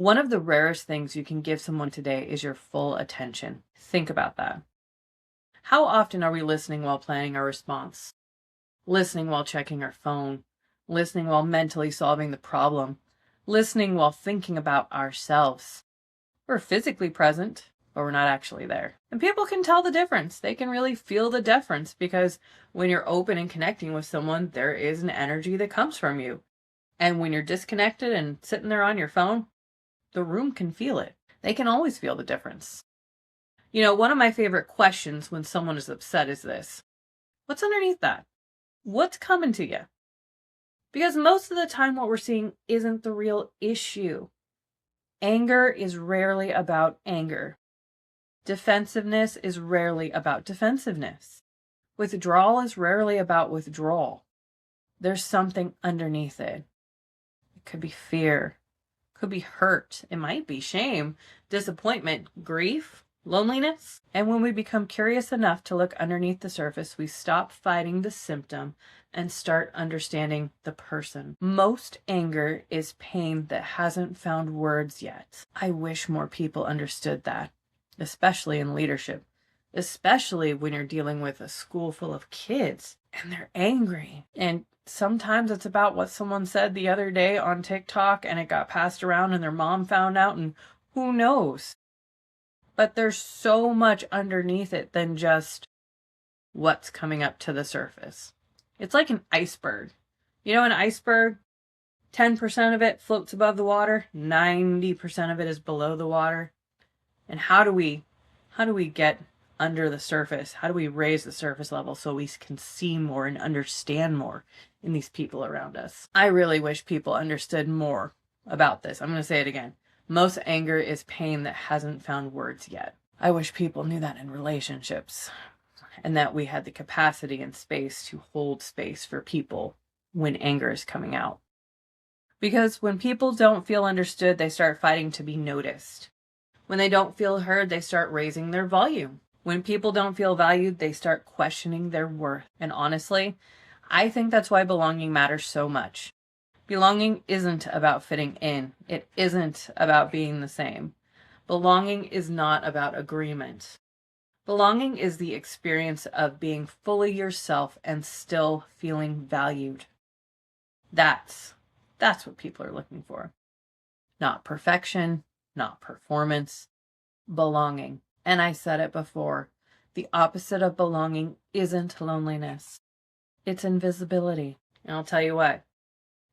One of the rarest things you can give someone today is your full attention. Think about that. How often are we listening while planning our response? Listening while checking our phone? Listening while mentally solving the problem? Listening while thinking about ourselves? We're physically present, but we're not actually there. And people can tell the difference. They can really feel the difference because when you're open and connecting with someone, there is an energy that comes from you. And when you're disconnected and sitting there on your phone, the room can feel it. They can always feel the difference. One of my favorite questions when someone is upset is this: what's underneath that? What's coming to you? Because most of the time what we're seeing isn't the real issue. Anger is rarely about anger. Defensiveness is rarely about defensiveness. Withdrawal is rarely about withdrawal. There's something underneath it. It could be fear, could be hurt, it might be shame, disappointment, grief, loneliness. And when we become curious enough to look underneath the surface, we stop fighting the symptom and start understanding the person. Most anger is pain that hasn't found words yet. I wish more people understood that, especially in leadership, especially when you're dealing with a school full of kids and they're angry. And sometimes it's about what someone said the other day on TikTok and it got passed around and their mom found out, and who knows? But there's so much underneath it than just what's coming up to the surface. It's like an iceberg. An iceberg, 10% of it floats above the water, 90% of it is below the water. And how do we get under the surface? How do we raise the surface level so we can see more and understand more in these people around us? I really wish people understood more about this. I'm going to say it again. Most anger is pain that hasn't found words yet. I wish people knew that in relationships, and that we had the capacity and space to hold space for people when anger is coming out. Because when people don't feel understood, they start fighting to be noticed. When they don't feel heard, they start raising their volume. When people don't feel valued, they start questioning their worth. And honestly, I think that's why belonging matters so much. Belonging isn't about fitting in. It isn't about being the same. Belonging is not about agreement. Belonging is the experience of being fully yourself and still feeling valued. That's what people are looking for. Not perfection, not performance, belonging. And I said it before, the opposite of belonging isn't loneliness. It's invisibility. And I'll tell you what,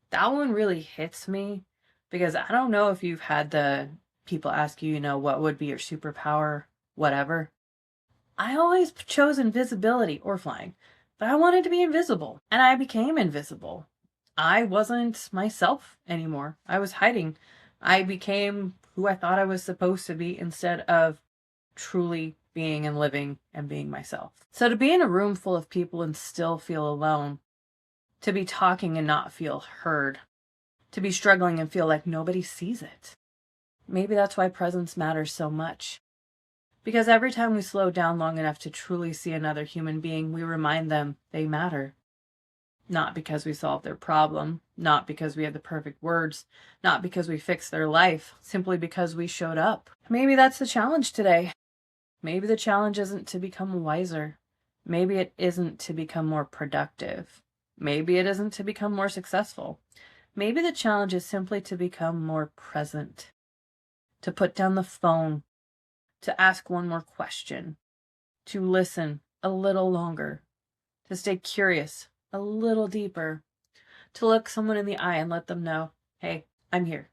that one really hits me because I don't know if you've had the people ask you, what would be your superpower, whatever. I always chose invisibility or flying, but I wanted to be invisible, and I became invisible. I wasn't myself anymore. I was hiding. I became who I thought I was supposed to be instead of truly being and living and being myself. So to be in a room full of people and still feel alone, to be talking and not feel heard, to be struggling and feel like nobody sees it. Maybe that's why presence matters so much. Because every time we slow down long enough to truly see another human being, we remind them they matter. Not because we solved their problem, not because we had the perfect words, not because we fixed their life, simply because we showed up. Maybe that's the challenge today. Maybe the challenge isn't to become wiser. Maybe it isn't to become more productive. Maybe it isn't to become more successful. Maybe the challenge is simply to become more present, to put down the phone, to ask one more question, to listen a little longer, to stay curious a little deeper, to look someone in the eye and let them know, hey, I'm here.